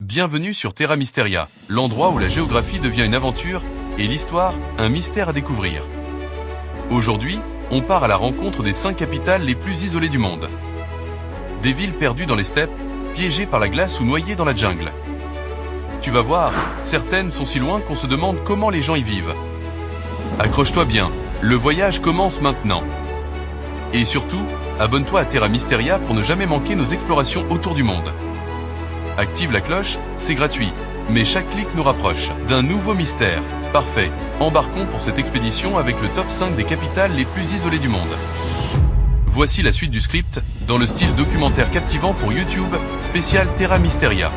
Bienvenue sur Terra Mysteria, l'endroit où la géographie devient une aventure et l'histoire, un mystère à découvrir. Aujourd'hui, on part à la rencontre des 5 capitales les plus isolées du monde. Des villes perdues dans les steppes, piégées par la glace ou noyées dans la jungle. Tu vas voir, certaines sont si loin qu'on se demande comment les gens y vivent. Accroche-toi bien, le voyage commence maintenant. Et surtout, abonne-toi à Terra Mysteria pour ne jamais manquer nos explorations autour du monde. Active la cloche, c'est gratuit, mais chaque clic nous rapproche d'un nouveau mystère. Parfait, embarquons pour cette expédition avec le top 5 des capitales les plus isolées du monde. Voici la suite du script, dans le style documentaire captivant pour YouTube, spécial Terra Mysteria.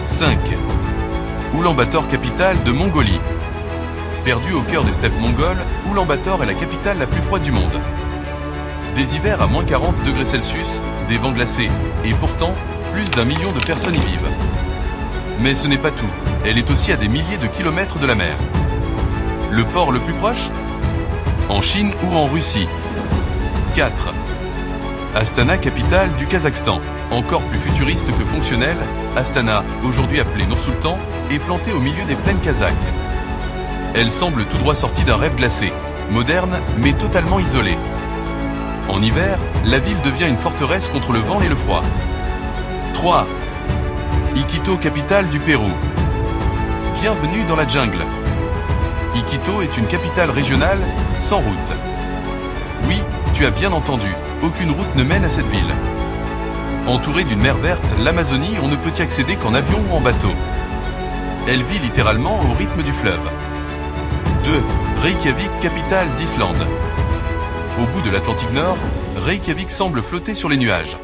5. Oulan-Bator, capitale de Mongolie. Perdue au cœur des steppes mongoles, Oulan-Bator est la capitale la plus froide du monde. Des hivers à -40°C, des vents glacés, et pourtant, plus d'1 million de personnes y vivent. Mais ce n'est pas tout, elle est aussi à des milliers de kilomètres de la mer. Le port le plus proche ? En Chine ou en Russie. 4. Astana, capitale du Kazakhstan. Encore plus futuriste que fonctionnelle, Astana, aujourd'hui appelée Nur-Sultan, est plantée au milieu des plaines kazakhes. Elle semble tout droit sortie d'un rêve glacé, moderne mais totalement isolée. En hiver, la ville devient une forteresse contre le vent et le froid. 3. Iquitos, capitale du Pérou. Bienvenue dans la jungle. Iquitos est une capitale régionale, sans route. Oui, tu as bien entendu, aucune route ne mène à cette ville. Entourée d'une mer verte, l'Amazonie, on ne peut y accéder qu'en avion ou en bateau. Elle vit littéralement au rythme du fleuve. 2. Reykjavik, capitale d'Islande. Au bout de l'Atlantique Nord, Reykjavik semble flotter sur les nuages.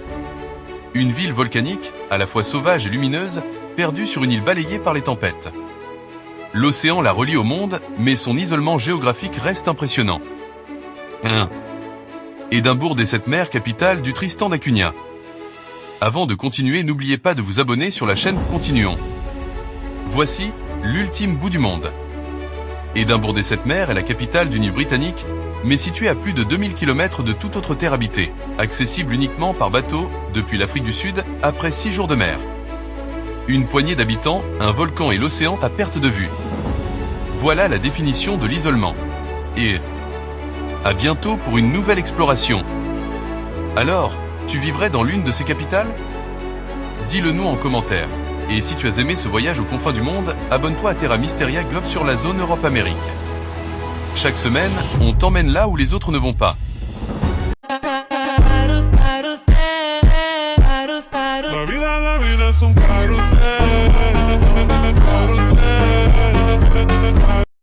Une ville volcanique, à la fois sauvage et lumineuse, perdue sur une île balayée par les tempêtes. L'océan la relie au monde, mais son isolement géographique reste impressionnant. 1. Édimbourg des 7 mers, capitale du Tristan da Cunha. Avant de continuer, n'oubliez pas de vous abonner sur la chaîne Continuons. Voici l'ultime bout du monde. Édimbourg des 7 mers est la capitale d'une île britannique, mais située à plus de 2000 km de toute autre terre habitée, accessible uniquement par bateau depuis l'Afrique du Sud après 6 jours de mer. Une poignée d'habitants, un volcan et l'océan à perte de vue. Voilà la définition de l'isolement. Et à bientôt pour une nouvelle exploration. Alors, tu vivrais dans l'une de ces capitales ? Dis-le nous en commentaire. Et si tu as aimé ce voyage aux confins du monde, abonne-toi à Terra Mysteria Globe sur la zone Europe-Amérique. Chaque semaine, on t'emmène là où les autres ne vont pas.